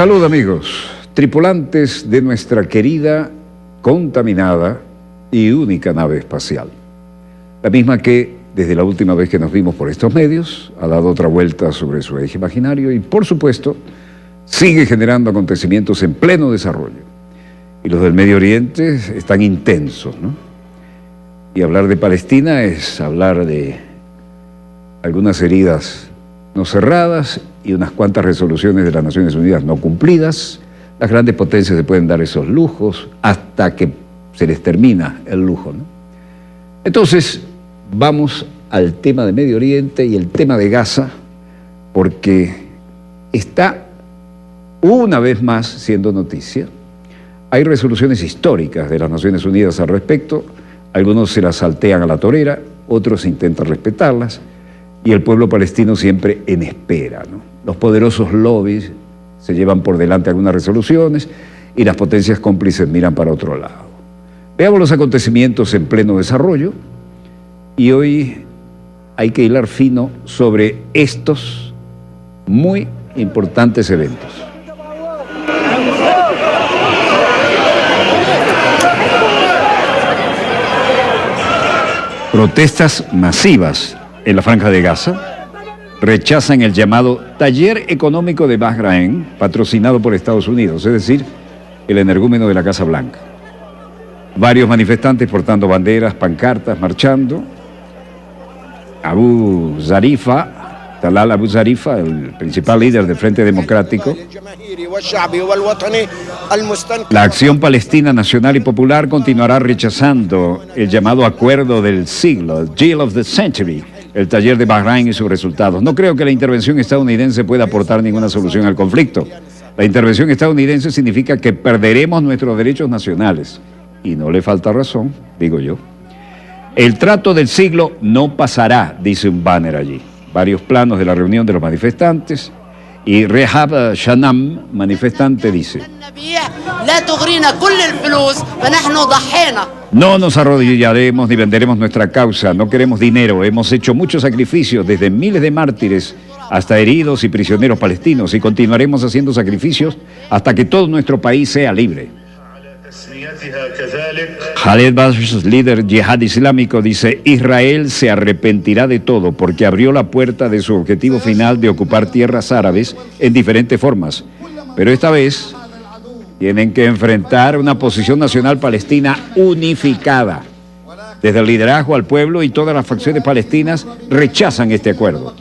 Salud, amigos, tripulantes de nuestra querida, contaminada y única nave espacial. La misma que, desde la última vez que nos vimos por estos medios, ha dado otra vuelta sobre su eje imaginario y, por supuesto, sigue generando acontecimientos en pleno desarrollo. Y los del Medio Oriente están intensos, ¿no? Y hablar de Palestina es hablar de algunas heridas no cerradas y unas cuantas resoluciones de las Naciones Unidas no cumplidas. Las grandes potencias se pueden dar esos lujos hasta que se les termina el lujo, ¿no? Entonces, vamos al tema de Medio Oriente y el tema de Gaza, porque está una vez más siendo noticia. Hay resoluciones históricas de las Naciones Unidas al respecto. Algunos se las saltean a la torera, otros intentan respetarlas, y el pueblo palestino siempre en espera, ¿no? Los poderosos lobbies se llevan por delante algunas resoluciones y las potencias cómplices miran para otro lado. Veamos los acontecimientos en pleno desarrollo y hoy hay que hilar fino sobre estos muy importantes eventos. Protestas masivas en la Franja de Gaza rechazan el llamado Taller Económico de Bahrein, patrocinado por Estados Unidos, es decir, el energúmeno de la Casa Blanca. Varios manifestantes portando banderas, pancartas, marchando. Talal Abu Zarifa, el principal líder del Frente Democrático. La Acción Palestina Nacional y Popular continuará rechazando el llamado Acuerdo del Siglo, el Deal of the Century, el Taller de Bahrein y sus resultados. No creo que la intervención estadounidense pueda aportar ninguna solución al conflicto. La intervención estadounidense significa que perderemos nuestros derechos nacionales. Y no le falta razón, digo yo. El trato del siglo no pasará, dice un banner allí. Varios planos de la reunión de los manifestantes. Y Rehab Shanam, manifestante, dice: no nos arrodillaremos ni venderemos nuestra causa, no queremos dinero, hemos hecho muchos sacrificios, desde miles de mártires hasta heridos y prisioneros palestinos, y continuaremos haciendo sacrificios hasta que todo nuestro país sea libre. Khaled Bash, líder yihad islámico, dice: Israel se arrepentirá de todo porque abrió la puerta de su objetivo final de ocupar tierras árabes en diferentes formas. Pero esta vez tienen que enfrentar una posición nacional palestina unificada. Desde el liderazgo al pueblo y todas las facciones palestinas rechazan este acuerdo.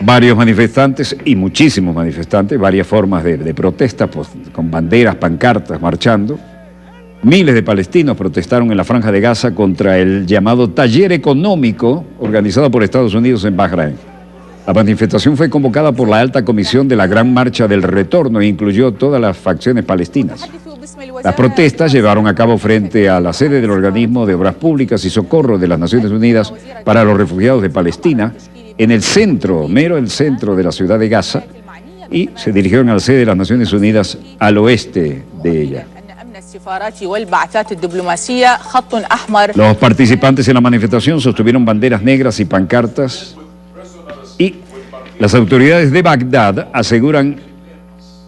Varios manifestantes y muchísimos manifestantes, varias formas de protesta, pues, con banderas, pancartas, marchando. Miles de palestinos protestaron en la Franja de Gaza contra el llamado Taller Económico organizado por Estados Unidos en Bahrein. La manifestación fue convocada por la Alta Comisión de la Gran Marcha del Retorno e incluyó todas las facciones palestinas. Las protestas llevaron a cabo frente a la sede del Organismo de Obras Públicas y Socorro de las Naciones Unidas para los Refugiados de Palestina, en el centro, mero el centro de la ciudad de Gaza, y se dirigieron a la sede de las Naciones Unidas al oeste de ella. Los participantes en la manifestación sostuvieron banderas negras y pancartas, y las autoridades de Bagdad aseguran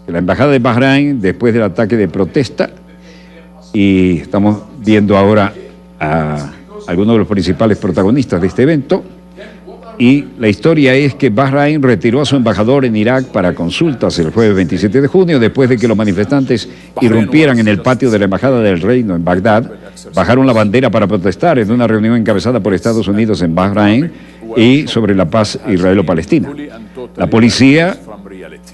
que la embajada de Bahrein, después del ataque de protesta, y estamos viendo ahora a algunos de los principales protagonistas de este evento, y la historia es que Bahrein retiró a su embajador en Irak para consultas el jueves 27 de junio, después de que los manifestantes irrumpieran en el patio de la Embajada del Reino en Bagdad, bajaron la bandera para protestar en una reunión encabezada por Estados Unidos en Bahrein y sobre la paz israelo-palestina. La policía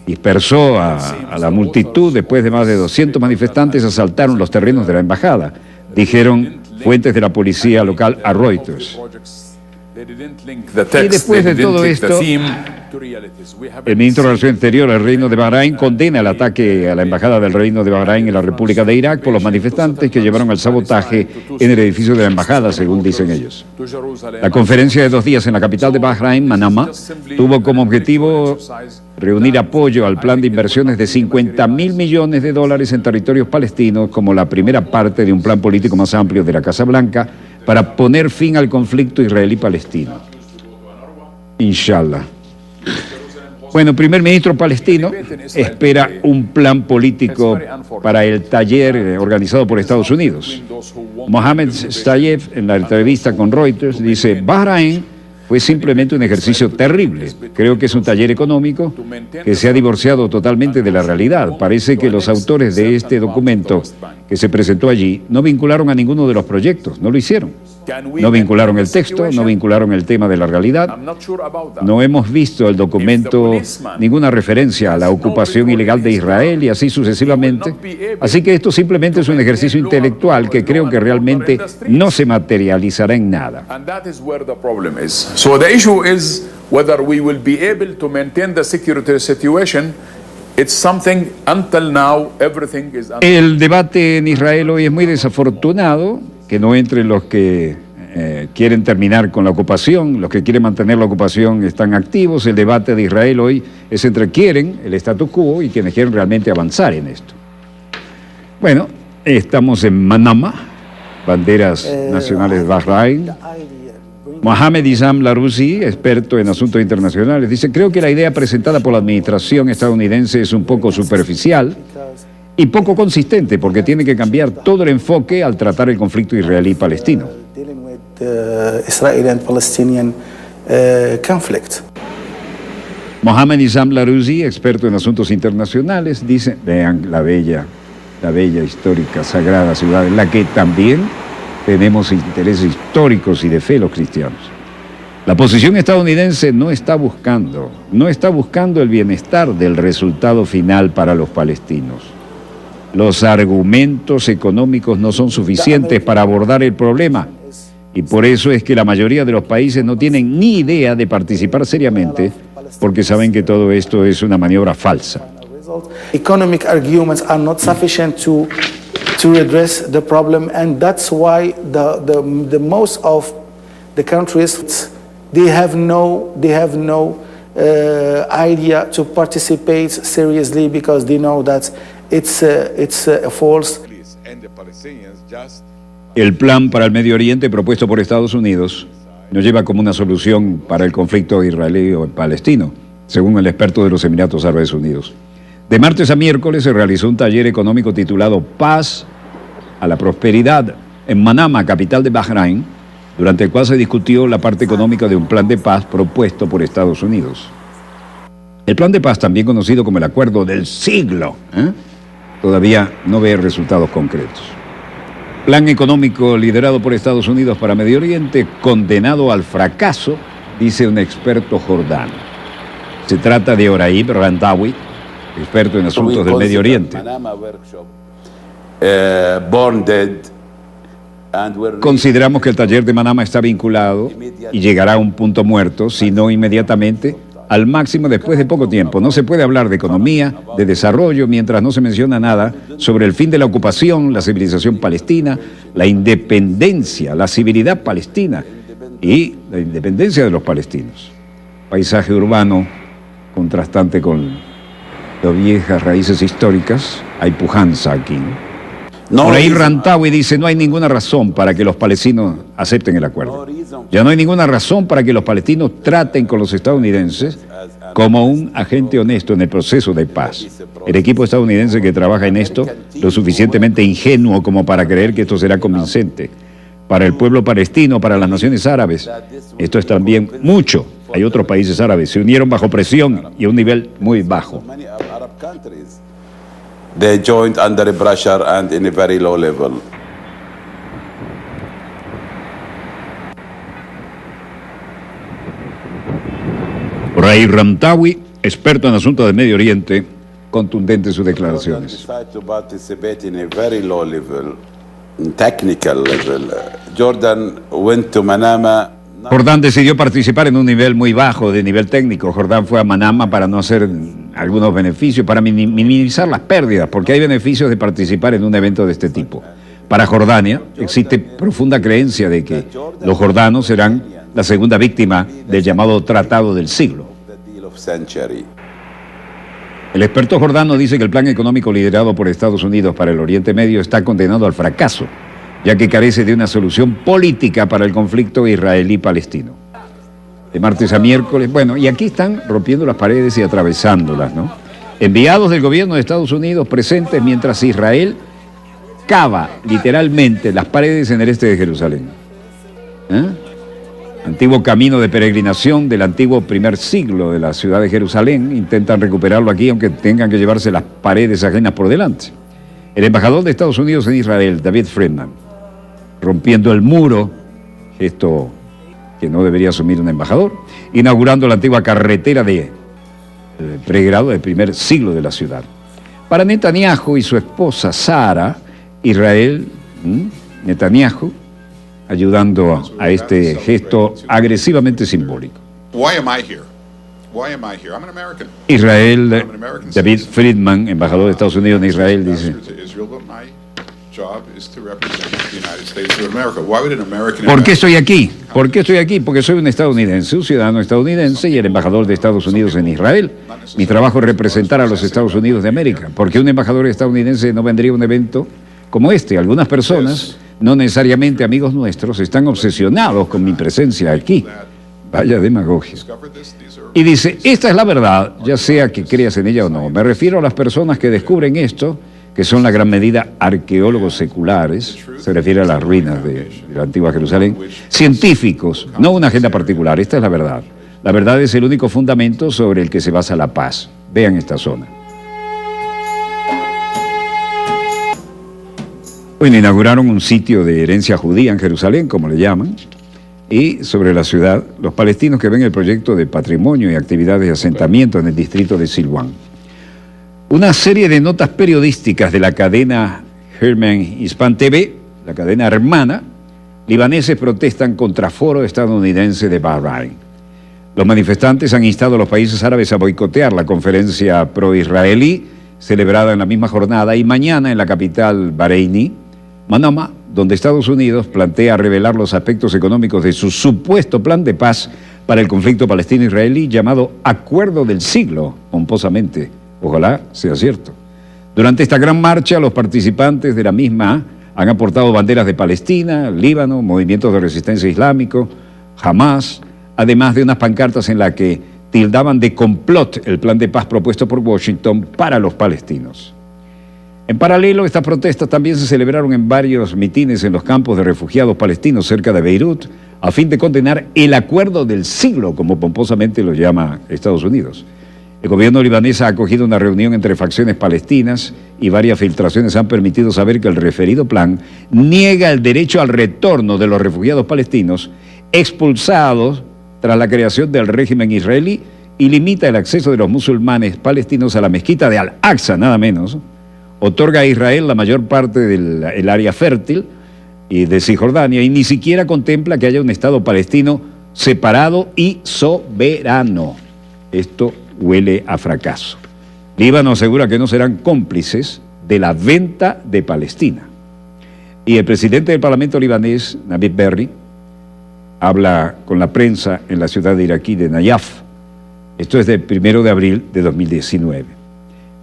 dispersó a la multitud. Después de más de 200 manifestantes asaltaron los terrenos de la embajada, dijeron fuentes de la policía local a Reuters. Y después de todo esto, el ministro de Relaciones Exteriores del Reino de Bahrein condena el ataque a la embajada del Reino de Bahrein en la República de Irak por los manifestantes que llevaron al sabotaje en el edificio de la embajada, según dicen ellos. La conferencia de 2 días en la capital de Bahrein, Manama, tuvo como objetivo reunir apoyo al plan de inversiones de 50.000 millones de dólares en territorios palestinos como la primera parte de un plan político más amplio de la Casa Blanca para poner fin al conflicto israelí-palestino. Inshallah. Bueno, el primer ministro palestino espera un plan político para el taller organizado por Estados Unidos. Mohamed Stayeb, en la entrevista con Reuters, dice: Bahrein fue simplemente un ejercicio terrible. Creo que es un taller económico que se ha divorciado totalmente de la realidad. Parece que los autores de este documento que se presentó allí no vincularon a ninguno de los proyectos, no lo hicieron. No vincularon el texto, no vincularon el tema de la realidad. No hemos visto el documento ninguna referencia a la ocupación ilegal de Israel y así sucesivamente. Así que esto simplemente es un ejercicio intelectual que creo que realmente no se materializará en nada. So the issue is whether we will be able to maintain the security situation. It's something until now everything is. El debate en Israel hoy es muy desafortunado, que no entren los que quieren terminar con la ocupación, los que quieren mantener la ocupación están activos. El debate de Israel hoy es entre quieren el status quo y quienes quieren realmente avanzar en esto. Bueno, estamos en Manama, banderas nacionales de Bahrein. Mohamed Isam Larouzi, experto en asuntos internacionales, dice: creo que la idea presentada por la administración estadounidense es un poco superficial y poco consistente porque tiene que cambiar todo el enfoque al tratar el conflicto israelí-palestino. Mohamed Isam Larouzi, experto en asuntos internacionales, dice: vean la bella histórica, sagrada ciudad en la que también tenemos intereses históricos y de fe los cristianos. La posición estadounidense no está buscando el bienestar del resultado final para los palestinos. Los argumentos económicos no son suficientes para abordar el problema y por eso es que la mayoría de los países no tienen ni idea de participar seriamente porque saben que todo esto es una maniobra falsa. Economic arguments are not sufficient to address the problem, and that's why the most of the countries they have no idea to participate seriously because they know that it's a false. El plan para el Medio Oriente propuesto por Estados Unidos no lleva como una solución para el conflicto israelí o palestino, según el experto de los Emiratos Árabes Unidos. De martes a miércoles se realizó un taller económico titulado Paz a la Prosperidad en Manama, capital de Bahrein, durante el cual se discutió la parte económica de un plan de paz propuesto por Estados Unidos. El plan de paz, también conocido como el Acuerdo del Siglo, todavía no ve resultados concretos. Plan económico liderado por Estados Unidos para Medio Oriente, condenado al fracaso, dice un experto jordano. Se trata de Oraib Randawi, experto en asuntos del Medio Oriente. Consideramos que el taller de Manama está vinculado y llegará a un punto muerto, si no inmediatamente, al máximo después de poco tiempo. No se puede hablar de economía, de desarrollo, mientras no se menciona nada sobre el fin de la ocupación, la civilización palestina, la independencia, la civilidad palestina y la independencia de los palestinos. Paisaje urbano contrastante con las viejas raíces históricas. Hay pujanza aquí. Oraib Randawi dice: no hay ninguna razón para que los palestinos acepten el acuerdo. Ya no hay ninguna razón para que los palestinos traten con los estadounidenses como un agente honesto en el proceso de paz. El equipo estadounidense que trabaja en esto, lo suficientemente ingenuo como para creer que esto será convincente. Para el pueblo palestino, para las naciones árabes, esto es también mucho. Hay otros países árabes, se unieron bajo presión y a un nivel muy bajo. They joined under pressure and in a very low level. Oraib Randawi, experto en asuntos del Medio Oriente, contundente en sus declaraciones. Jordan went to Manama. Jordán decidió participar en un nivel muy bajo de nivel técnico. Jordán fue a Manama para no hacer algunos beneficios, para minimizar las pérdidas, porque hay beneficios de participar en un evento de este tipo. Para Jordania existe profunda creencia de que los jordanos serán la segunda víctima del llamado Tratado del Siglo. El experto jordano dice que el plan económico liderado por Estados Unidos para el Oriente Medio está condenado al fracaso, ya que carece de una solución política para el conflicto israelí-palestino. De martes a miércoles, bueno, y aquí están rompiendo las paredes y atravesándolas, ¿no? Enviados del gobierno de Estados Unidos presentes mientras Israel cava literalmente las paredes en el este de Jerusalén. Antiguo camino de peregrinación del antiguo primer siglo de la ciudad de Jerusalén. Intentan recuperarlo aquí, aunque tengan que llevarse las paredes ajenas por delante. El embajador de Estados Unidos en Israel, David Friedman, rompiendo el muro, gesto que no debería asumir un embajador, inaugurando la antigua carretera de pregrado del primer siglo de la ciudad. Para Netanyahu y su esposa Sara, Israel, Netanyahu, ayudando a este gesto agresivamente simbólico. Israel, David Friedman, embajador de Estados Unidos en Israel, dice: ¿por qué estoy aquí? ¿Por qué estoy aquí? Porque soy un estadounidense, un ciudadano estadounidense y el embajador de Estados Unidos en Israel. Mi trabajo es representar a los Estados Unidos de América. ¿Por qué un embajador estadounidense no vendría a un evento como este? Algunas personas, no necesariamente amigos nuestros, están obsesionados con mi presencia aquí. Vaya demagogia. Y dice, esta es la verdad, ya sea que creas en ella o no. Me refiero a las personas que descubren esto, que son la gran medida arqueólogos seculares, se refiere a las ruinas de la antigua Jerusalén, científicos, no una agenda particular, esta es la verdad. La verdad es el único fundamento sobre el que se basa la paz. Vean esta zona. Bueno, inauguraron un sitio de herencia judía en Jerusalén, como le llaman, y sobre la ciudad, los palestinos que ven el proyecto de patrimonio y actividades de asentamiento en el distrito de Silwan. Una serie de notas periodísticas de la cadena Herman Hispan TV, la cadena hermana, libaneses protestan contra foro estadounidense de Bahrein. Los manifestantes han instado a los países árabes a boicotear la conferencia pro-israelí celebrada en la misma jornada y mañana en la capital bahreiní, Manama, donde Estados Unidos plantea revelar los aspectos económicos de su supuesto plan de paz para el conflicto palestino-israelí llamado Acuerdo del Siglo, pomposamente. Ojalá sea cierto. Durante esta gran marcha, los participantes de la misma han aportado banderas de Palestina, Líbano, movimientos de resistencia islámico, Hamas, además de unas pancartas en las que tildaban de complot el plan de paz propuesto por Washington para los palestinos. En paralelo, estas protestas también se celebraron en varios mitines en los campos de refugiados palestinos cerca de Beirut, a fin de condenar el Acuerdo del Siglo, como pomposamente lo llama Estados Unidos. El gobierno libanés ha acogido una reunión entre facciones palestinas y varias filtraciones han permitido saber que el referido plan niega el derecho al retorno de los refugiados palestinos expulsados tras la creación del régimen israelí y limita el acceso de los musulmanes palestinos a la mezquita de Al-Aqsa, nada menos. Otorga a Israel la mayor parte del área fértil y de Cisjordania y ni siquiera contempla que haya un Estado palestino separado y soberano. Esto huele a fracaso. Líbano asegura que no serán cómplices de la venta de Palestina. Y el presidente del Parlamento libanés, Navid Berri, habla con la prensa en la ciudad de iraquí de Nayaf. Esto es del 1 de abril de 2019.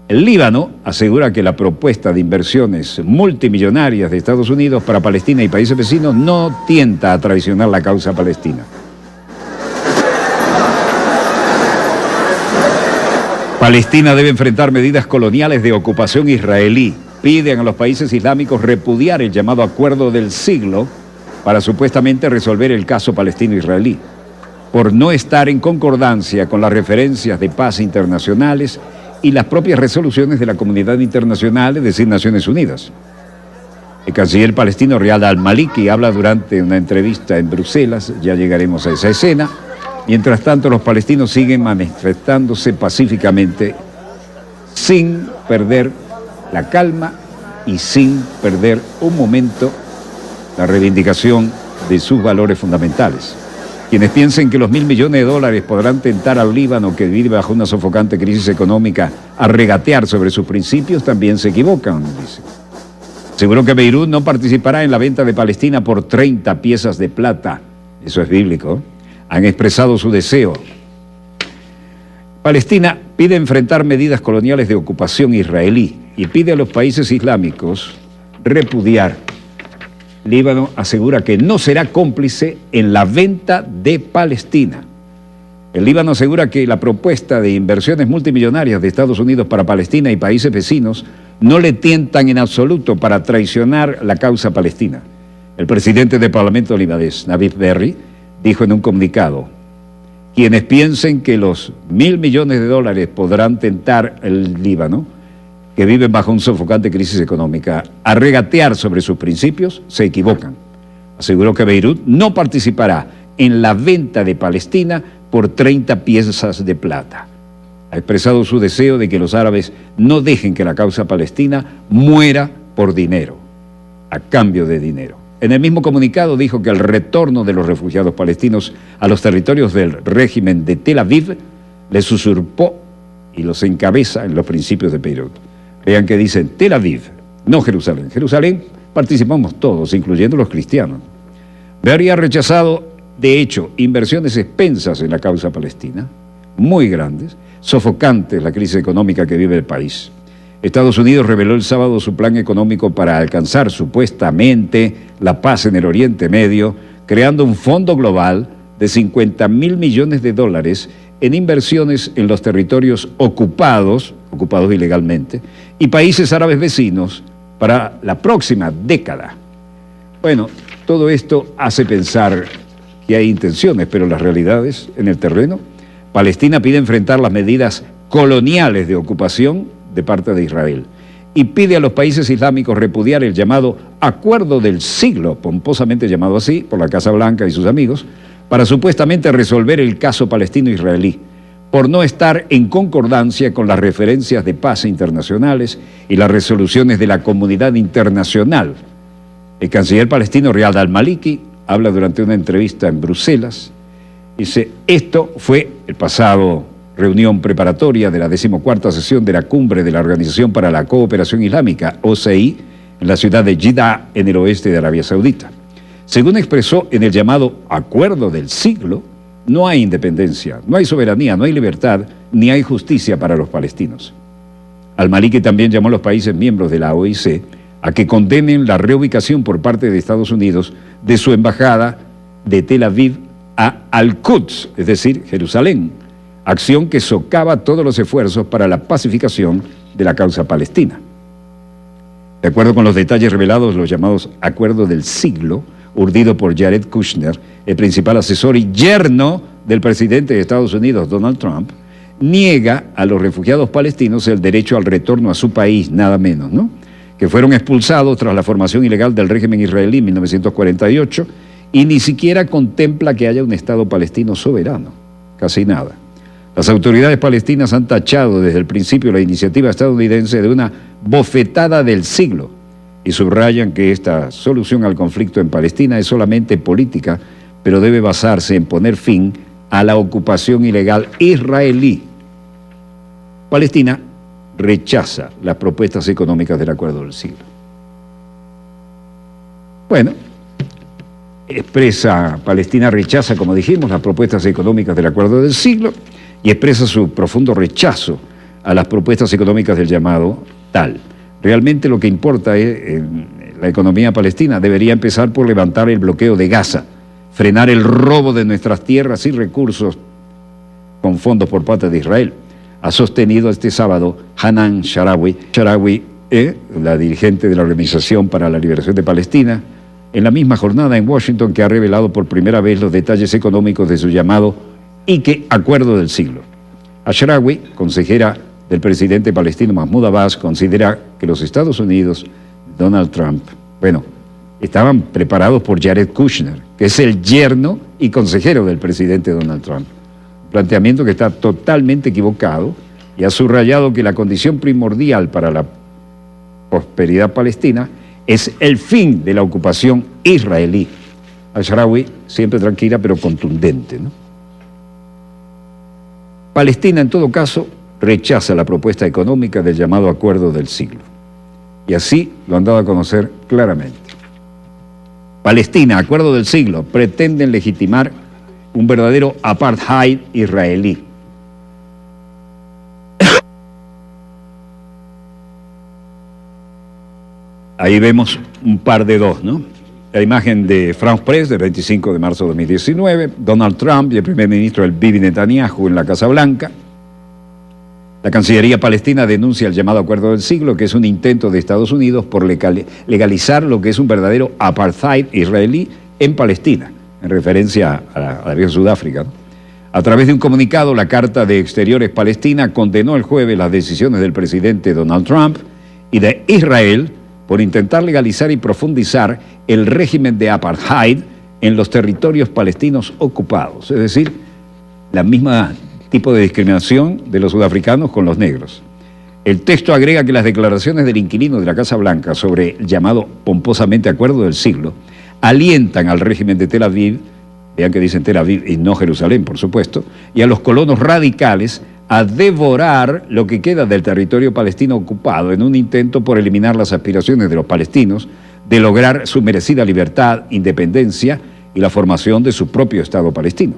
El Líbano asegura que la propuesta de inversiones multimillonarias de Estados Unidos para Palestina y países vecinos no tienta a traicionar la causa palestina. Palestina debe enfrentar medidas coloniales de ocupación israelí. Piden a los países islámicos repudiar el llamado Acuerdo del Siglo para supuestamente resolver el caso palestino-israelí, por no estar en concordancia con las referencias de paz internacionales y las propias resoluciones de la comunidad internacional, es decir, Naciones Unidas. El canciller palestino Riyad al-Maliki habla durante una entrevista en Bruselas, ya llegaremos a esa escena. Mientras tanto, los palestinos siguen manifestándose pacíficamente sin perder la calma y sin perder un momento la reivindicación de sus valores fundamentales. Quienes piensen que los $1.000 millones podrán tentar al Líbano, que vive bajo una sofocante crisis económica, a regatear sobre sus principios, también se equivocan, dice. Aseguró que Beirut no participará en la venta de Palestina por 30 piezas de plata. Eso es bíblico. Han expresado su deseo. Palestina pide enfrentar medidas coloniales de ocupación israelí y pide a los países islámicos repudiar. Líbano asegura que no será cómplice en la venta de Palestina. El Líbano asegura que la propuesta de inversiones multimillonarias de Estados Unidos para Palestina y países vecinos no le tientan en absoluto para traicionar la causa palestina. El presidente del Parlamento libanés, Navid Berri, dijo en un comunicado: quienes piensen que los $1.000 millones podrán tentar el Líbano, que viven bajo una sofocante crisis económica, a regatear sobre sus principios, se equivocan. Aseguró que Beirut no participará en la venta de Palestina por 30 piezas de plata. Ha expresado su deseo de que los árabes no dejen que la causa palestina muera por dinero, a cambio de dinero. En el mismo comunicado dijo que el retorno de los refugiados palestinos a los territorios del régimen de Tel Aviv les usurpó y los encabeza en los principios de Beirut. Vean que dicen Tel Aviv, no Jerusalén. Jerusalén participamos todos, incluyendo los cristianos. Berri ha rechazado, de hecho, inversiones expensas en la causa palestina, muy grandes, sofocantes la crisis económica que vive el país. Estados Unidos reveló el sábado su plan económico para alcanzar supuestamente la paz en el Oriente Medio, creando un fondo global de $50.000 millones en inversiones en los territorios ocupados ilegalmente, y países árabes vecinos para la próxima década. Bueno, todo esto hace pensar que hay intenciones, pero las realidades en el terreno. Palestina pide enfrentar las medidas coloniales de ocupación de parte de Israel y pide a los países islámicos repudiar el llamado Acuerdo del Siglo, pomposamente llamado así por la Casa Blanca y sus amigos, para supuestamente resolver el caso palestino-israelí, por no estar en concordancia con las referencias de paz internacionales y las resoluciones de la comunidad internacional. El canciller palestino Riyad al-Maliki habla durante una entrevista en Bruselas. Dice, esto fue el pasado reunión preparatoria de la 14ª sesión de la cumbre de la Organización para la Cooperación Islámica, OCI, en la ciudad de Jeddah, en el oeste de Arabia Saudita. Según expresó en el llamado Acuerdo del Siglo, no hay independencia, no hay soberanía, no hay libertad, ni hay justicia para los palestinos. Al-Maliki también llamó a los países miembros de la OIC a que condenen la reubicación por parte de Estados Unidos de su embajada de Tel Aviv a Al-Quds, es decir, Jerusalén, acción que socava todos los esfuerzos para la pacificación de la causa palestina. De acuerdo con los detalles revelados, los llamados Acuerdo del Siglo, urdido por Jared Kushner, el principal asesor y yerno del presidente de Estados Unidos, Donald Trump, niega a los refugiados palestinos el derecho al retorno a su país, nada menos, ¿no?, que fueron expulsados tras la formación ilegal del régimen israelí en 1948, y ni siquiera contempla que haya un Estado palestino soberano, casi nada. Las autoridades palestinas han tachado desde el principio la iniciativa estadounidense de una bofetada del siglo y subrayan que esta solución al conflicto en Palestina es solamente política, pero debe basarse en poner fin a la ocupación ilegal israelí. Palestina rechaza las propuestas económicas del Acuerdo del Siglo. Bueno, Palestina rechaza, como dijimos, las propuestas económicas del Acuerdo del Siglo y expresa su profundo rechazo a las propuestas económicas del llamado tal. Realmente lo que importa es la economía palestina. Debería empezar por levantar el bloqueo de Gaza, frenar el robo de nuestras tierras y recursos con fondos por parte de Israel. Ha sostenido este sábado Hanan Sharawi, la dirigente de la Organización para la Liberación de Palestina, en la misma jornada en Washington, que ha revelado por primera vez los detalles económicos de su llamado Acuerdo del Siglo. Ashrawi, consejera del presidente palestino Mahmoud Abbas, considera que los Estados Unidos, Donald Trump, estaban preparados por Jared Kushner, que es el yerno y consejero del presidente Donald Trump. Un planteamiento que está totalmente equivocado, y ha subrayado que la condición primordial para la prosperidad palestina es el fin de la ocupación israelí. Ashrawi, siempre tranquila pero contundente, ¿no? Palestina, en todo caso, rechaza la propuesta económica del llamado Acuerdo del Siglo. Y así lo han dado a conocer claramente. Palestina, Acuerdo del Siglo, pretenden legitimar un verdadero apartheid israelí. Ahí vemos un par de dos, ¿no? La imagen de France Press del 25 de marzo de 2019, Donald Trump y el primer ministro, el Bibi Netanyahu, en la Casa Blanca. La Cancillería palestina denuncia el llamado Acuerdo del Siglo, que es un intento de Estados Unidos por legalizar lo que es un verdadero apartheid israelí en Palestina, en referencia a la vieja Sudáfrica, ¿no? A través de un comunicado, la Carta de Exteriores Palestina condenó el jueves las decisiones del presidente Donald Trump y de Israel por intentar legalizar y profundizar el régimen de apartheid en los territorios palestinos ocupados, es decir, la misma tipo de discriminación de los sudafricanos con los negros. El texto agrega que las declaraciones del inquilino de la Casa Blanca sobre el llamado pomposamente Acuerdo del Siglo alientan al régimen de Tel Aviv, vean que dicen Tel Aviv y no Jerusalén, por supuesto, y a los colonos radicales a devorar lo que queda del territorio palestino ocupado en un intento por eliminar las aspiraciones de los palestinos de lograr su merecida libertad, independencia y la formación de su propio Estado palestino.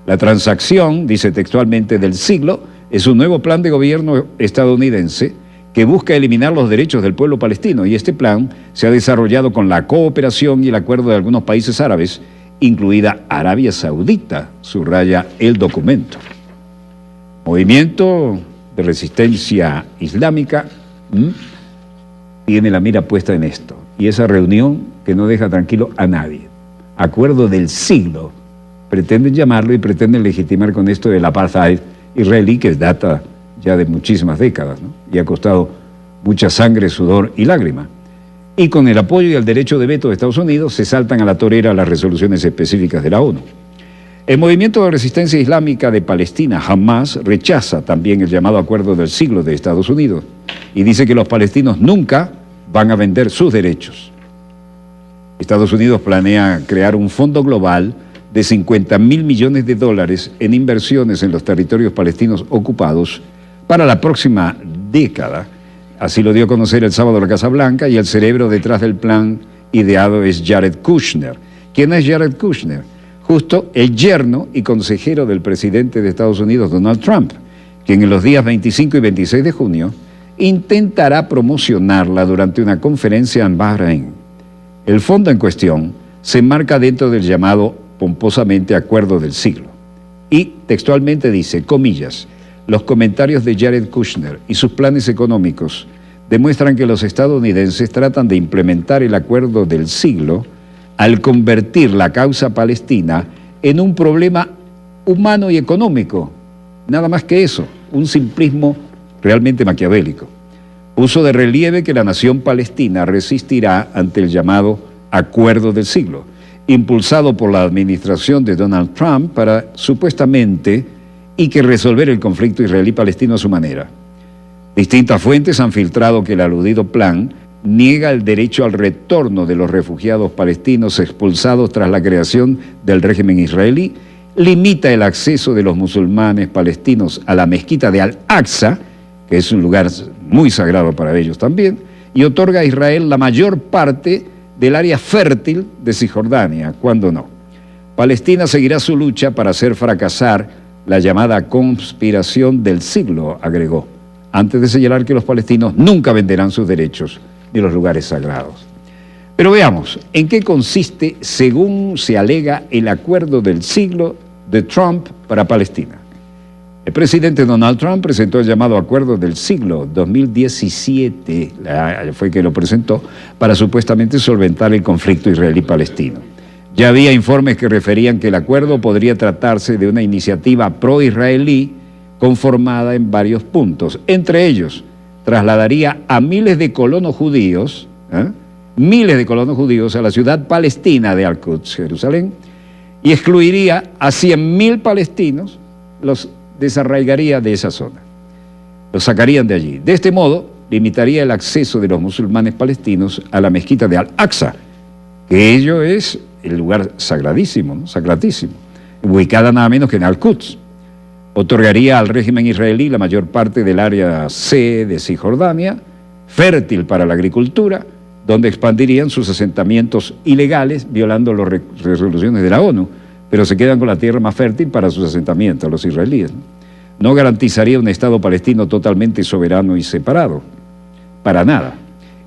La transacción, dice textualmente, del siglo es un nuevo plan de gobierno estadounidense que busca eliminar los derechos del pueblo palestino, y este plan se ha desarrollado con la cooperación y el acuerdo de algunos países árabes, incluida Arabia Saudita, subraya el documento. Movimiento de resistencia islámica tiene la mira puesta en esto, y esa reunión que no deja tranquilo a nadie. Acuerdo del siglo, pretenden llamarlo y pretenden legitimar con esto el apartheid israelí, que data ya de muchísimas décadas, ¿no? Y ha costado mucha sangre, sudor y lágrima. Y con el apoyo y el derecho de veto de Estados Unidos se saltan a la torera las resoluciones específicas de la ONU. El movimiento de resistencia islámica de Palestina, Hamas, rechaza también el llamado Acuerdo del Siglo de Estados Unidos y dice que los palestinos nunca van a vender sus derechos. Estados Unidos planea crear un fondo global de $50.000 millones en inversiones en los territorios palestinos ocupados para la próxima década. Así lo dio a conocer el sábado la Casa Blanca, y el cerebro detrás del plan ideado es Jared Kushner. ¿Quién es Jared Kushner? Justo el yerno y consejero del presidente de Estados Unidos, Donald Trump, quien en los días 25 y 26 de junio intentará promocionarla durante una conferencia en Bahrein. El fondo en cuestión se enmarca dentro del llamado pomposamente Acuerdo del Siglo. Y textualmente dice, comillas, los comentarios de Jared Kushner y sus planes económicos demuestran que los estadounidenses tratan de implementar el Acuerdo del Siglo al convertir la causa palestina en un problema humano y económico. Nada más que eso, un simplismo realmente maquiavélico. Puso de relieve que la nación palestina resistirá ante el llamado Acuerdo del Siglo, impulsado por la administración de Donald Trump para supuestamente y que resolver el conflicto israelí-palestino a su manera. Distintas fuentes han filtrado que el aludido plan niega el derecho al retorno de los refugiados palestinos expulsados tras la creación del régimen israelí, limita el acceso de los musulmanes palestinos a la mezquita de Al-Aqsa, que es un lugar muy sagrado para ellos también, y otorga a Israel la mayor parte del área fértil de Cisjordania, cuando no. Palestina seguirá su lucha para hacer fracasar la llamada conspiración del siglo, agregó, antes de señalar que los palestinos nunca venderán sus derechos ni los lugares sagrados. Pero veamos, ¿en qué consiste, según se alega, el Acuerdo del Siglo de Trump para Palestina? El presidente Donald Trump presentó el llamado Acuerdo del Siglo 2017, fue que lo presentó, para supuestamente solventar el conflicto israelí-palestino. Ya había informes que referían que el acuerdo podría tratarse de una iniciativa pro-israelí conformada en varios puntos. Entre ellos, trasladaría a miles de colonos judíos a la ciudad palestina de Al-Quds, Jerusalén, y excluiría a 100.000 palestinos, los desarraigaría de esa zona, los sacarían de allí. De este modo, limitaría el acceso de los musulmanes palestinos a la mezquita de Al-Aqsa, que ello es el lugar sagradísimo, ¿no? Sacratísimo, ubicada nada menos que en Al-Quds. Otorgaría al régimen israelí la mayor parte del área C de Cisjordania, fértil para la agricultura, donde expandirían sus asentamientos ilegales, violando las resoluciones de la ONU, pero se quedan con la tierra más fértil para sus asentamientos, los israelíes. No garantizaría un Estado palestino totalmente soberano y separado, para nada.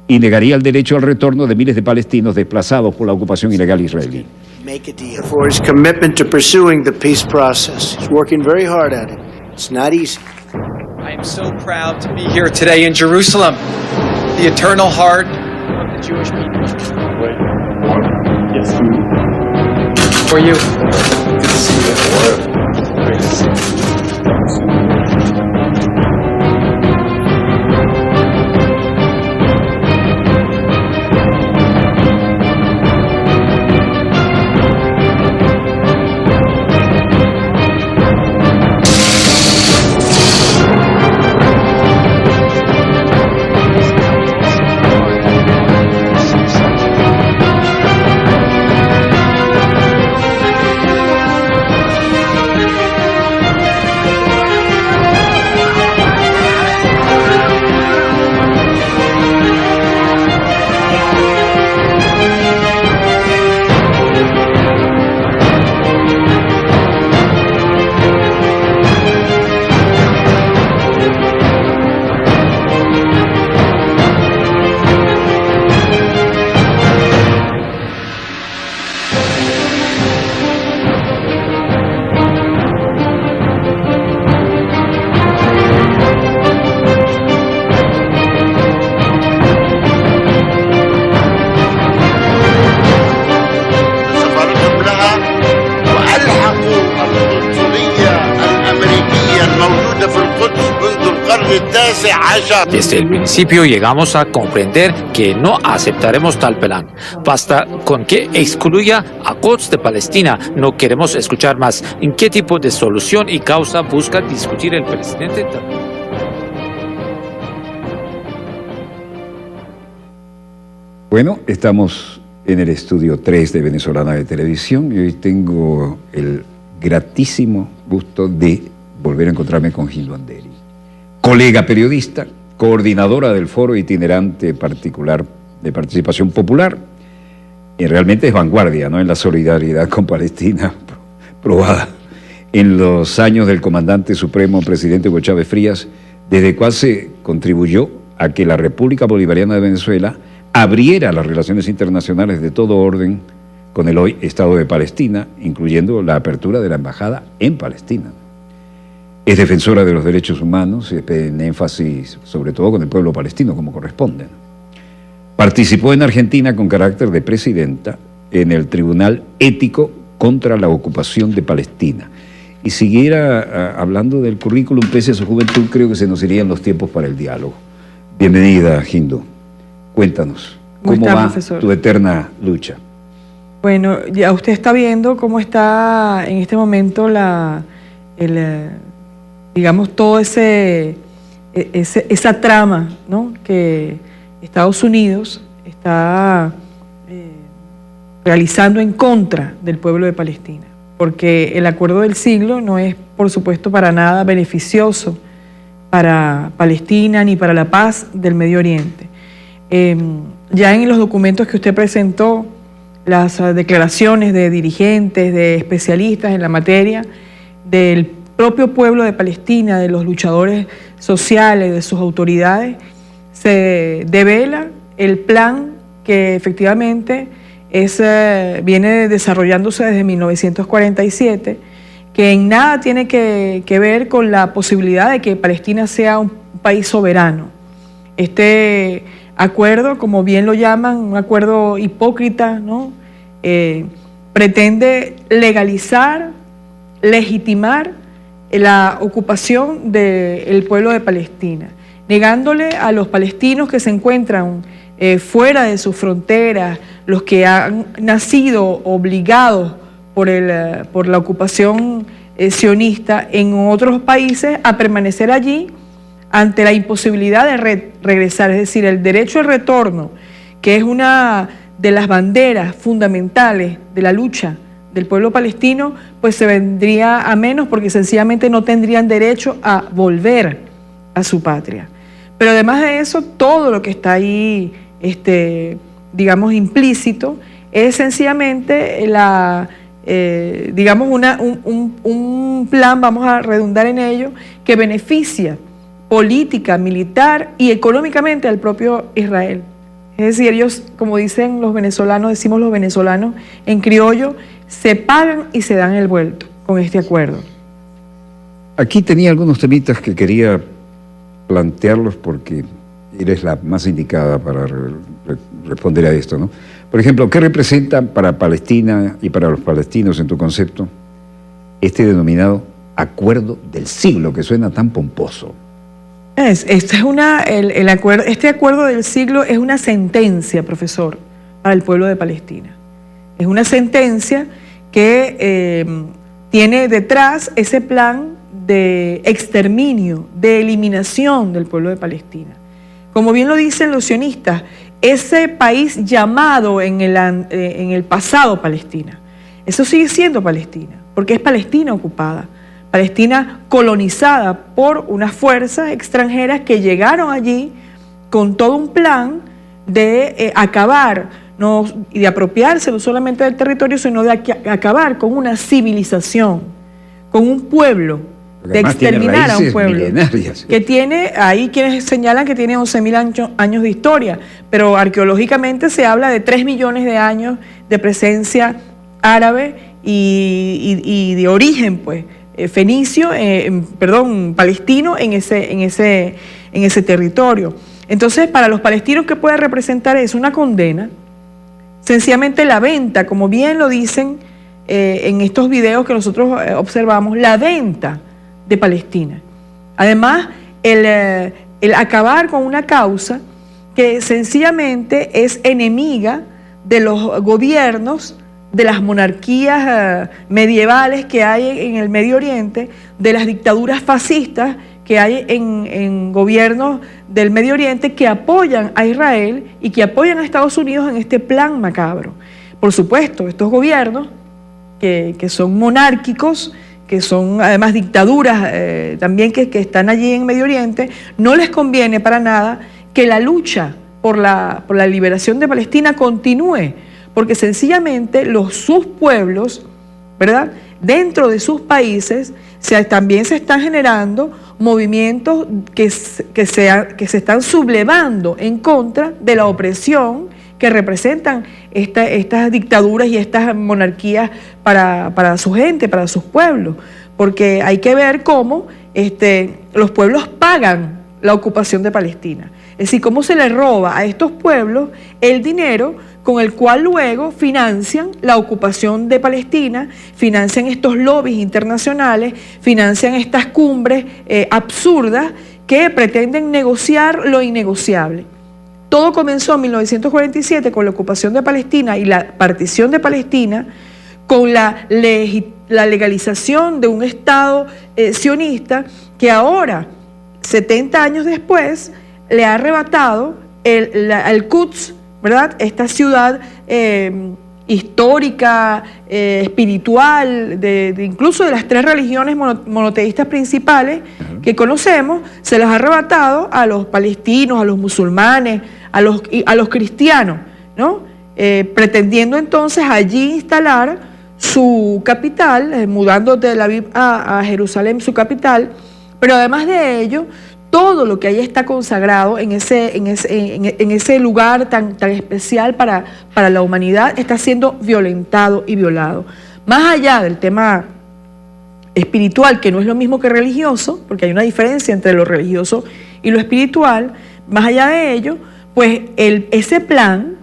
y negaría el derecho al retorno de miles de palestinos desplazados por la ocupación ilegal israelí. Make a deal. For his commitment to pursuing the peace process. He's working very hard at it. It's not easy. I am so proud to be here today in Jerusalem, the eternal heart of the Jewish people. Yes. For you. Good to see you. Great to see you. Desde el principio llegamos a comprender que no aceptaremos tal plan. Basta con que excluya a Quds de Palestina. No queremos escuchar más. ¿En qué tipo de solución y causa busca discutir el presidente? Bueno, estamos en el estudio 3 de Venezolana de Televisión y hoy tengo el gratísimo gusto de volver a encontrarme con Hildo Anderi, colega periodista, coordinadora del Foro Itinerante Particular de Participación Popular, y realmente es vanguardia, ¿no?, en la solidaridad con Palestina, probada en los años del comandante supremo presidente Hugo Chávez Frías, desde cual se contribuyó a que la República Bolivariana de Venezuela abriera las relaciones internacionales de todo orden con el hoy Estado de Palestina, incluyendo la apertura de la embajada en Palestina. Es defensora de los derechos humanos, en énfasis sobre todo con el pueblo palestino, como corresponde. Participó en Argentina con carácter de presidenta en el Tribunal Ético contra la Ocupación de Palestina. Y siguiera hablando del currículum pese a su juventud, creo que se nos irían los tiempos para el diálogo. Bienvenida, Hildo. Cuéntanos, ¿cómo va, profesor, tu eterna lucha? Bueno, ya usted está viendo cómo está en este momento digamos, todo esa trama, ¿no?, que Estados Unidos está realizando en contra del pueblo de Palestina, porque el acuerdo del siglo no es, por supuesto, para nada beneficioso para Palestina ni para la paz del Medio Oriente. Ya en los documentos que usted presentó, las declaraciones de dirigentes, de especialistas en la materia, del propio pueblo de Palestina, de los luchadores sociales, de sus autoridades, se devela el plan que efectivamente viene desarrollándose desde 1947, que en nada tiene que ver con la posibilidad de que Palestina sea un país soberano. Este acuerdo, como bien lo llaman, un acuerdo hipócrita, ¿no?, pretende legalizar, legitimar la ocupación del pueblo de Palestina, negándole a los palestinos que se encuentran fuera de sus fronteras, los que han nacido obligados por la ocupación sionista en otros países, a permanecer allí ante la imposibilidad de regresar. Es decir, el derecho al retorno, que es una de las banderas fundamentales de la lucha del pueblo palestino, pues se vendría a menos, porque sencillamente no tendrían derecho a volver a su patria. Pero además de eso, todo lo que está ahí, digamos, implícito, es sencillamente digamos, un plan, vamos a redundar en ello, que beneficia política, militar y económicamente al propio Israel. Es decir, ellos, como dicen los venezolanos, decimos los venezolanos en criollo, se pagan y se dan el vuelto con este acuerdo. Aquí tenía algunos temitas que quería plantearlos porque eres la más indicada para responder a esto, ¿no? Por ejemplo, ¿qué representa para Palestina y para los palestinos, en tu concepto, este denominado acuerdo del siglo, que suena tan pomposo? Este acuerdo del siglo es una sentencia, profesor, para el pueblo de Palestina. Es una sentencia que tiene detrás ese plan de exterminio, de eliminación del pueblo de Palestina. Como bien lo dicen los sionistas, ese país llamado en el pasado Palestina, eso sigue siendo Palestina, porque es Palestina ocupada. Palestina colonizada por unas fuerzas extranjeras que llegaron allí con todo un plan de acabar y de apropiarse no solamente del territorio, sino de acabar con una civilización, con un pueblo, de exterminar a un pueblo que tiene, ahí quienes señalan que tiene 11.000 años de historia, pero arqueológicamente se habla de 3 millones de años de presencia árabe y de origen, pues, fenicio, palestino en ese territorio. Entonces, para los palestinos, ¿qué puede representar eso? Una condena, sencillamente la venta, como bien lo dicen en estos videos que nosotros observamos, la venta de Palestina. Además, el acabar con una causa que sencillamente es enemiga de los gobiernos, de las monarquías medievales que hay en el Medio Oriente, de las dictaduras fascistas que hay en gobiernos del Medio Oriente que apoyan a Israel y que apoyan a Estados Unidos en este plan macabro. Por supuesto, estos gobiernos que son monárquicos, que son además dictaduras también que están allí en Medio Oriente, no les conviene para nada que la lucha por la liberación de Palestina continúe, porque sencillamente sus pueblos, ¿verdad?, dentro de sus países también se están generando movimientos que se están sublevando en contra de la opresión que representan estas dictaduras y estas monarquías para su gente, para sus pueblos, porque hay que ver cómo los pueblos pagan la ocupación de Palestina. Es decir, cómo se le roba a estos pueblos el dinero con el cual luego financian la ocupación de Palestina, financian estos lobbies internacionales, financian estas cumbres absurdas que pretenden negociar lo innegociable. Todo comenzó en 1947 con la ocupación de Palestina y la partición de Palestina, con la legalización de un Estado sionista que ahora, 70 años después, le ha arrebatado al Quds, ¿verdad?, esta ciudad histórica, espiritual, incluso de las 3 religiones monoteístas principales que conocemos, se las ha arrebatado a los palestinos, a los musulmanes, a los cristianos, ¿no? Pretendiendo entonces allí instalar su capital, mudando de Tel Aviv a Jerusalén, su capital, pero además de ello, todo lo que ahí está consagrado en ese lugar tan especial para la humanidad está siendo violentado y violado. Más allá del tema espiritual, que no es lo mismo que religioso, porque hay una diferencia entre lo religioso y lo espiritual, más allá de ello, pues ese plan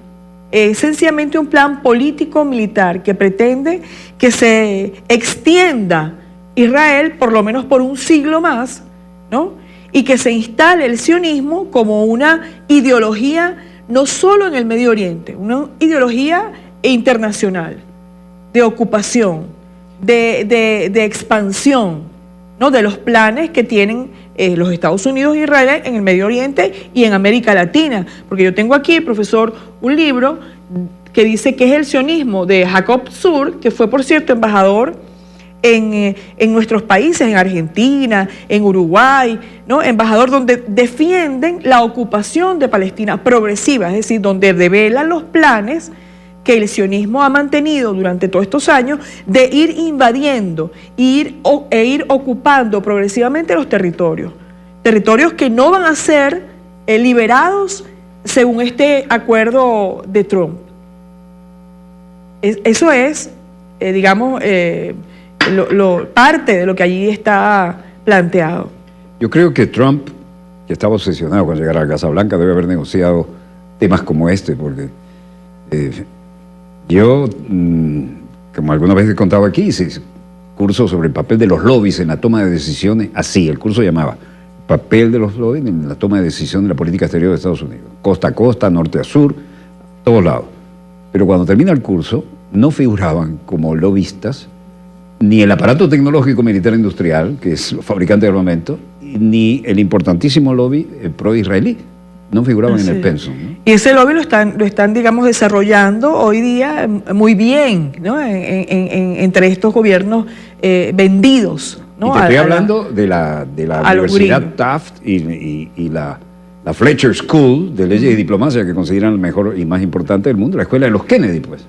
es sencillamente un plan político-militar que pretende que se extienda Israel por lo menos por un siglo más, ¿no?, y que se instale el sionismo como una ideología no solo en el Medio Oriente, una ideología internacional, de ocupación, de expansión, ¿no?, de los planes que tienen los Estados Unidos e Israel en el Medio Oriente y en América Latina. Porque yo tengo aquí, profesor, un libro que dice que es el sionismo de Jacob Zur, que fue, por cierto, embajador en nuestros países, en Argentina, en Uruguay, ¿no?, embajador, donde defienden la ocupación de Palestina progresiva, es decir, donde develan los planes que el sionismo ha mantenido durante todos estos años de ir invadiendo e ir ocupando progresivamente los territorios que no van a ser liberados según este acuerdo de Trump. Eso es, digamos, parte de lo que allí está planteado. Yo creo que Trump, que estaba obsesionado con llegar a la Casa Blanca, debe haber negociado temas como este, porque yo, como alguna vez he contado aquí, hice curso sobre el papel de los lobbies en la toma de decisiones, así, el curso llamaba papel de los lobbies en la toma de decisión de la política exterior de Estados Unidos, costa a costa, norte a sur, todos lados. Pero cuando termina el curso, no figuraban como lobistas ni el aparato tecnológico militar industrial, que es fabricante de armamento, ni el importantísimo lobby pro-israelí. No figuraban en el pensum, ¿no? Y ese lobby lo están, digamos, desarrollando hoy día muy bien, ¿no? Entre estos gobiernos vendidos, ¿no? Y te estoy hablando de la Universidad Taft y la Fletcher School de Leyes y Diplomacia, que consideran el mejor y más importante del mundo, la escuela de los Kennedy, pues.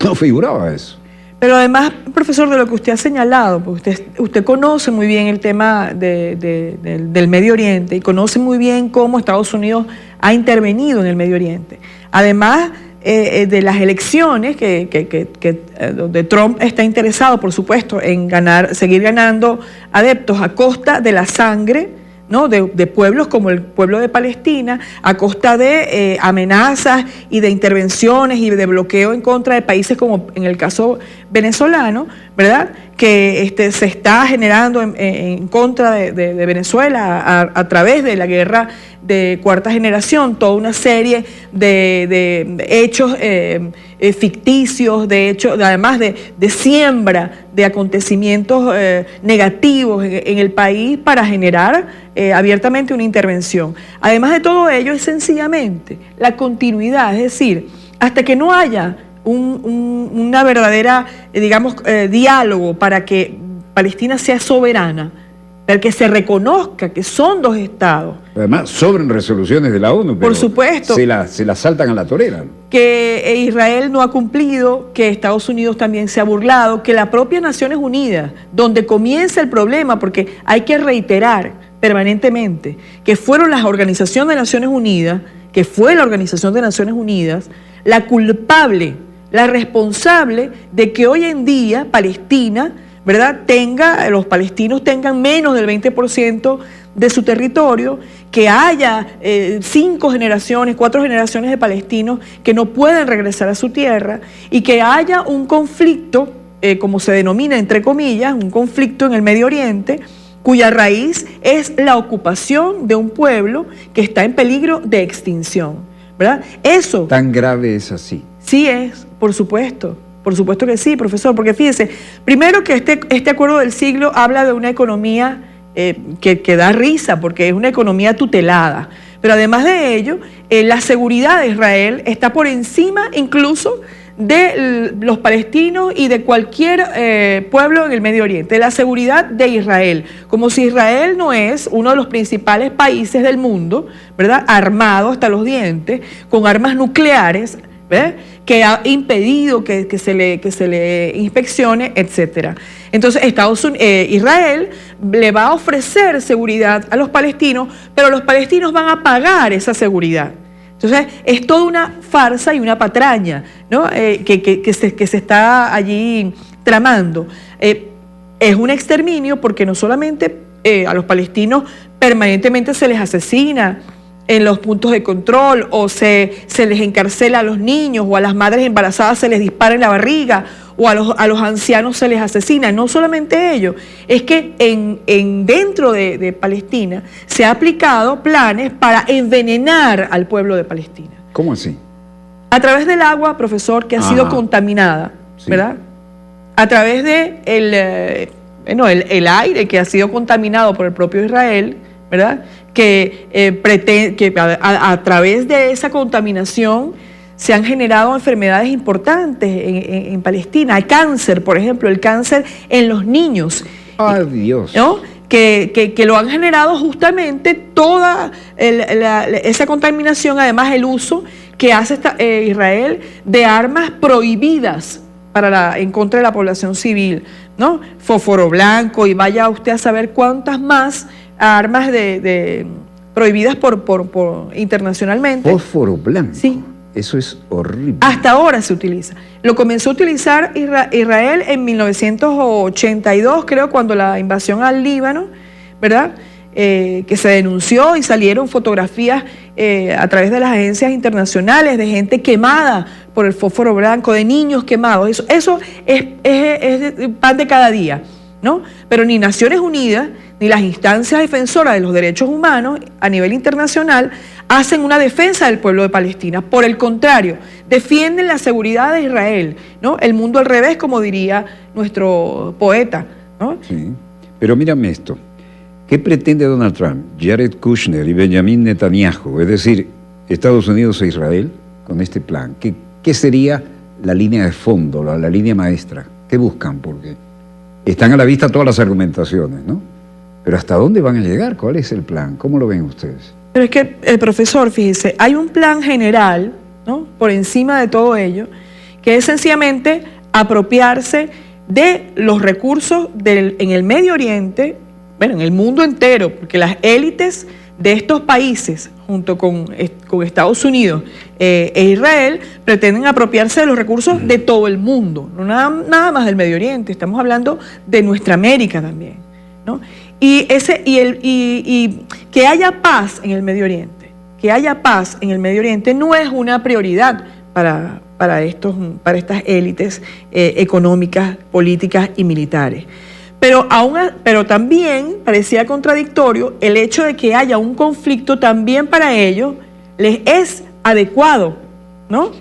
No figuraba eso. Pero además, profesor, de lo que usted ha señalado, porque usted conoce muy bien el tema del Medio Oriente y conoce muy bien cómo Estados Unidos ha intervenido en el Medio Oriente. Además de las elecciones, donde Trump está interesado, por supuesto, en seguir ganando adeptos a costa de la sangre, ¿no? de pueblos como el pueblo de Palestina, a costa de amenazas y de intervenciones y de bloqueo en contra de países como en el caso venezolano, ¿verdad? Que se está generando en contra de Venezuela a través de la guerra de cuarta generación, toda una serie de hechos ficticios, de hechos, además de siembra de acontecimientos negativos en el país para generar abiertamente una intervención. Además de todo ello, es sencillamente la continuidad, es decir, hasta que no haya una verdadera, digamos, diálogo para que Palestina sea soberana, para que se reconozca que son dos estados. Además, sobran resoluciones de la ONU, pero por supuesto, se la saltan a la torera. Que Israel no ha cumplido, que Estados Unidos también se ha burlado, que la propia Naciones Unidas, donde comienza el problema, porque hay que reiterar permanentemente que fueron las organizaciones de Naciones Unidas, que fue la Organización de Naciones Unidas, la culpable, la responsable de que hoy en día Palestina, ¿verdad?, los palestinos tengan menos del 20% de su territorio, que haya 5 generaciones, 4 generaciones de palestinos que no pueden regresar a su tierra y que haya un conflicto, como se denomina entre comillas, un conflicto en el Medio Oriente, cuya raíz es la ocupación de un pueblo que está en peligro de extinción, ¿verdad? Eso... ¿Tan grave es así? Sí es, por supuesto que sí, profesor, porque fíjese, primero que este acuerdo del siglo habla de una economía que da risa, porque es una economía tutelada, pero además de ello, la seguridad de Israel está por encima incluso de los palestinos y de cualquier pueblo en el Medio Oriente, la seguridad de Israel, como si Israel no es uno de los principales países del mundo, ¿verdad?, armado hasta los dientes, con armas nucleares, ¿verdad?, que ha impedido que se le inspeccione, etcétera. Entonces Israel le va a ofrecer seguridad a los palestinos, pero los palestinos van a pagar esa seguridad. Entonces es toda una farsa y una patraña, ¿no?, que se está allí tramando. Es un exterminio porque no solamente a los palestinos permanentemente se les asesina en los puntos de control, o se les encarcela a los niños, o a las madres embarazadas se les dispara en la barriga, o a los ancianos se les asesina. No solamente ello, es que dentro de Palestina se ha aplicado planes para envenenar al pueblo de Palestina. ¿Cómo así? A través del agua, profesor, que ha sido contaminada, sí, ¿verdad? A través de el aire que ha sido contaminado por el propio Israel, ¿verdad?, que a través de esa contaminación se han generado enfermedades importantes en Palestina. Hay cáncer, por ejemplo, el cáncer en los niños. ¡Ay, Dios! ¿No? Que lo han generado justamente toda esa contaminación, además el uso que hace Israel de armas prohibidas en contra de la población civil, ¿no? Fósforo blanco, y vaya usted a saber cuántas más armas de prohibidas internacionalmente. Fósforo blanco. Sí. Eso es horrible. Hasta ahora se utiliza. Lo comenzó a utilizar Israel en 1982, creo, cuando la invasión al Líbano, ¿verdad? Que se denunció y salieron fotografías a través de las agencias internacionales de gente quemada por el fósforo blanco, de niños quemados. Eso es pan de cada día, ¿no? Pero ni Naciones Unidas ni las instancias defensoras de los derechos humanos a nivel internacional hacen una defensa del pueblo de Palestina. Por el contrario, defienden la seguridad de Israel, ¿no? El mundo al revés, como diría nuestro poeta, ¿no? Sí. Pero mírame esto. ¿Qué pretende Donald Trump, Jared Kushner y Benjamin Netanyahu? Es decir, Estados Unidos e Israel con este plan. ¿Qué sería la línea de fondo, la línea maestra? ¿Qué buscan? Porque están a la vista todas las argumentaciones, ¿no? Pero ¿hasta dónde van a llegar? ¿Cuál es el plan? ¿Cómo lo ven ustedes? Pero es que, profesor, fíjese, hay un plan general, ¿no?, por encima de todo ello, que es sencillamente apropiarse de los recursos en el Medio Oriente, bueno, en el mundo entero, porque las élites de estos países, junto con Estados Unidos e Israel, pretenden apropiarse de los recursos de todo el mundo, no nada más del Medio Oriente, estamos hablando de nuestra América también, ¿no? Y que haya paz en el Medio Oriente, no es una prioridad para estas élites económicas, políticas y militares. Pero también parecía contradictorio el hecho de que haya un conflicto también para ellos les es adecuado, ¿no?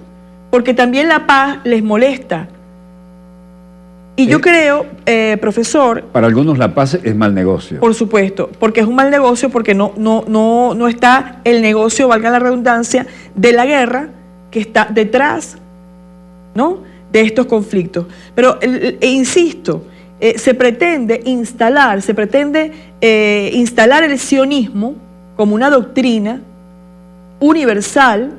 Porque también la paz les molesta. Y yo creo, profesor... Para algunos la paz es mal negocio. Por supuesto, porque es un mal negocio, porque no está el negocio, valga la redundancia, de la guerra que está detrás, ¿no?, de estos conflictos. Pero, insisto, se pretende instalar el sionismo como una doctrina universal,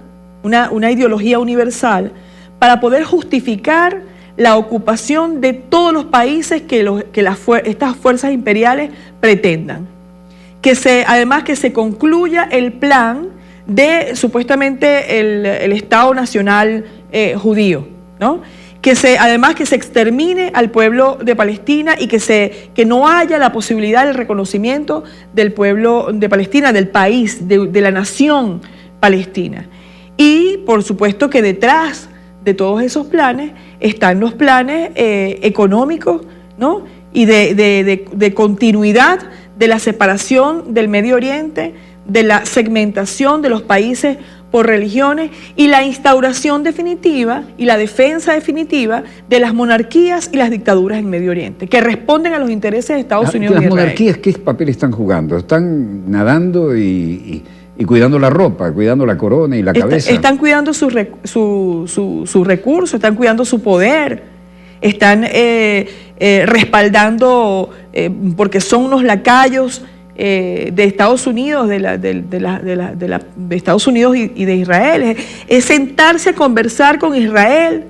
una ideología universal, para poder justificar la ocupación de todos los países que estas fuerzas imperiales pretendan. Además que se concluya el plan de supuestamente el Estado Nacional judío, ¿no? Además que se extermine al pueblo de Palestina y que no haya la posibilidad del reconocimiento del pueblo de Palestina, del país, de la nación palestina. Y por supuesto que detrás de todos esos planes están los planes económicos, ¿no?, y de continuidad de la separación del Medio Oriente, de la segmentación de los países por religiones y la instauración definitiva y la defensa definitiva de las monarquías y las dictaduras en Medio Oriente, que responden a los intereses de Estados Unidos y Israel. ¿Las monarquías qué papel están jugando? Están nadando y cuidando la ropa, cuidando la corona y la cabeza. Están cuidando sus recursos, están cuidando su poder, están respaldando, porque son unos lacayos de Estados Unidos, de Estados Unidos y de Israel. Es sentarse a conversar con Israel,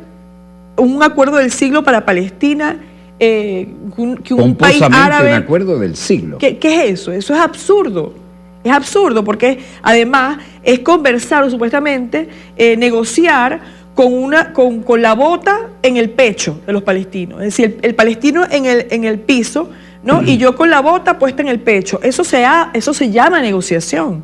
un acuerdo del siglo para Palestina, que un país árabe... un acuerdo del siglo. ¿Qué es eso? Eso es absurdo. Es absurdo porque además es conversar o supuestamente negociar con la bota en el pecho de los palestinos. Es decir, el palestino en el piso, ¿no? Y yo con la bota puesta en el pecho. Eso se llama negociación,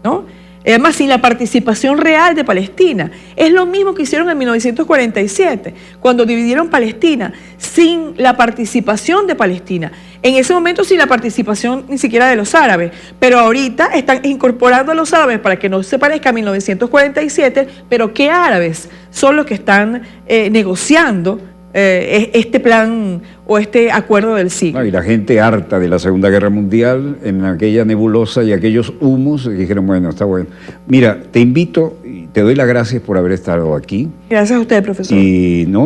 ¿no? Además, sin la participación real de Palestina. Es lo mismo que hicieron en 1947, cuando dividieron Palestina, sin la participación de Palestina. En ese momento sin la participación ni siquiera de los árabes, pero ahorita están incorporando a los árabes para que no se parezca a 1947, pero ¿qué árabes son los que están negociando este plan o este acuerdo del siglo? Y la gente harta de la Segunda Guerra Mundial, en aquella nebulosa y aquellos humos, dijeron, bueno, está bueno. Mira, te invito y te doy las gracias por haber estado aquí. Gracias a usted, profesor.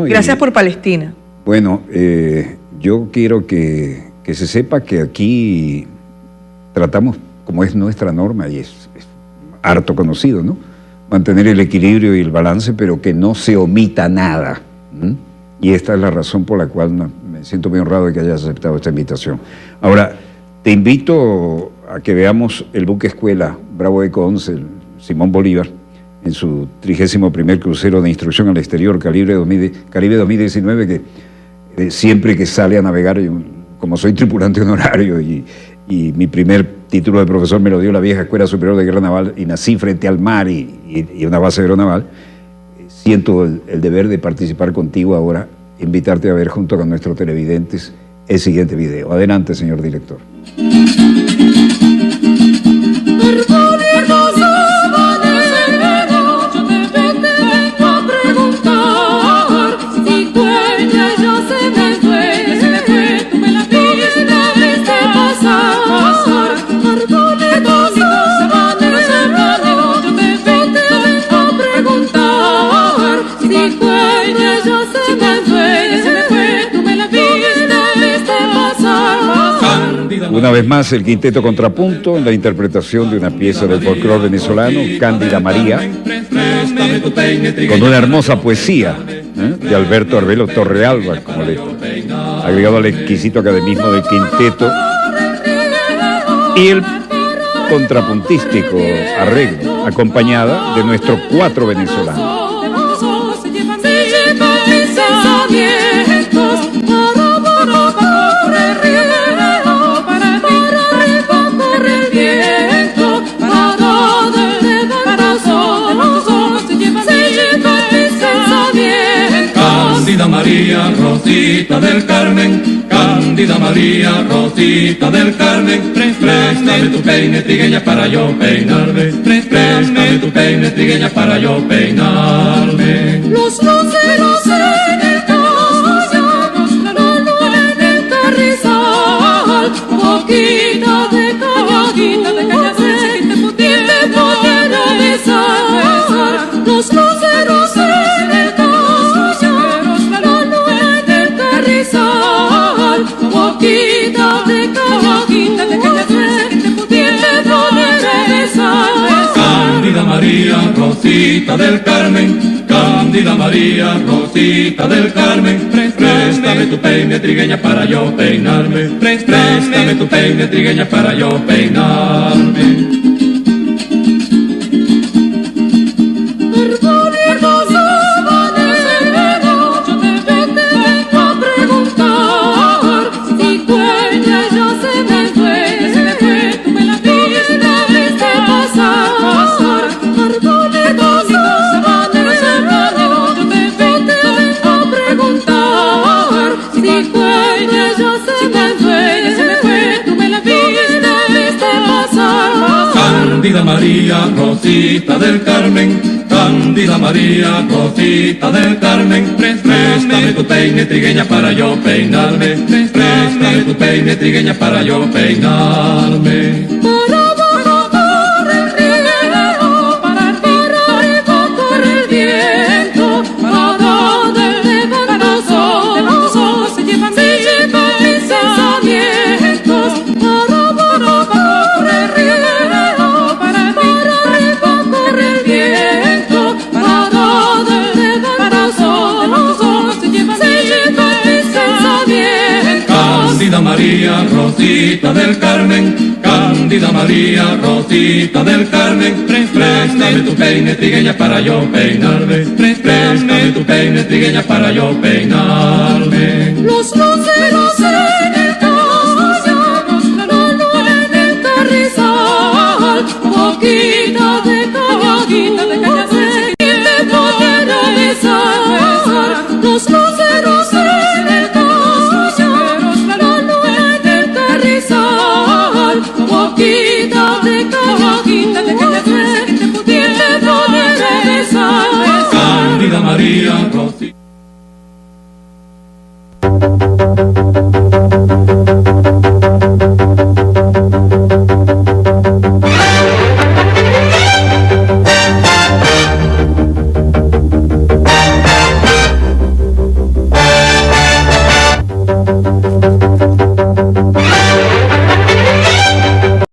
Gracias por Palestina. Bueno, yo quiero que se sepa que aquí tratamos, como es nuestra norma, y es harto conocido, ¿no?, mantener el equilibrio y el balance, pero que no se omita nada. Y esta es la razón por la cual me siento muy honrado de que hayas aceptado esta invitación. Ahora, te invito a que veamos el buque escuela Bravo de Conce, Simón Bolívar, en su 31º crucero de instrucción al exterior, Caribe 2019, que siempre que sale a navegar, yo, como soy tripulante honorario y mi primer título de profesor me lo dio la vieja Escuela Superior de Guerra Naval y nací frente al mar y una base aeronaval, siento el deber de participar contigo ahora, invitarte a ver junto con nuestros televidentes el siguiente video. Adelante, señor director. Una vez más, el quinteto Contrapunto en la interpretación de una pieza del folclore venezolano, Cándida María, con una hermosa poesía de Alberto Arbelo Torrealba, como le agregado al exquisito academismo del quinteto, y el contrapuntístico arreglo, acompañada de nuestros 4 venezolanos. Cándida María, Rosita del Carmen, Cándida María, Rosita del Carmen, préstame tu peine, trigueña, para yo peinarme, préstame tu peine, trigueña, para yo peinarme. Los luceros en el caballo, la luna en el carrizal, boquita de caña, te ponen a besar. Los luceros en el caballo, la luna en el carrizal, boquita de caña, te ponen a besar. Cándida María, Rosita del Carmen, Cándida María, Rosita del Carmen, préstame tu peine, trigueña, para yo peinarme, préstame tu peine, trigueña, para yo peinarme. Cándida María, Rosita del Carmen, Cándida María, Rosita del Carmen, préstame tu peine, trigueña, para yo peinarme, préstame tu peine, trigueña, para yo peinarme. Cándida María, Rosita del Carmen, Cándida María, Rosita del Carmen, préstame tu peine, trigueña, para yo peinarme, préstame tu peine, trigueña, para yo peinarme. Los luceros en el caballo, la luna en el carrizal, boquita de caña, te ponen a besar. Los luceros en el caballo, la luna en el carrizal, boquita de caña, te ponen a besar. Cándida María, Rosita.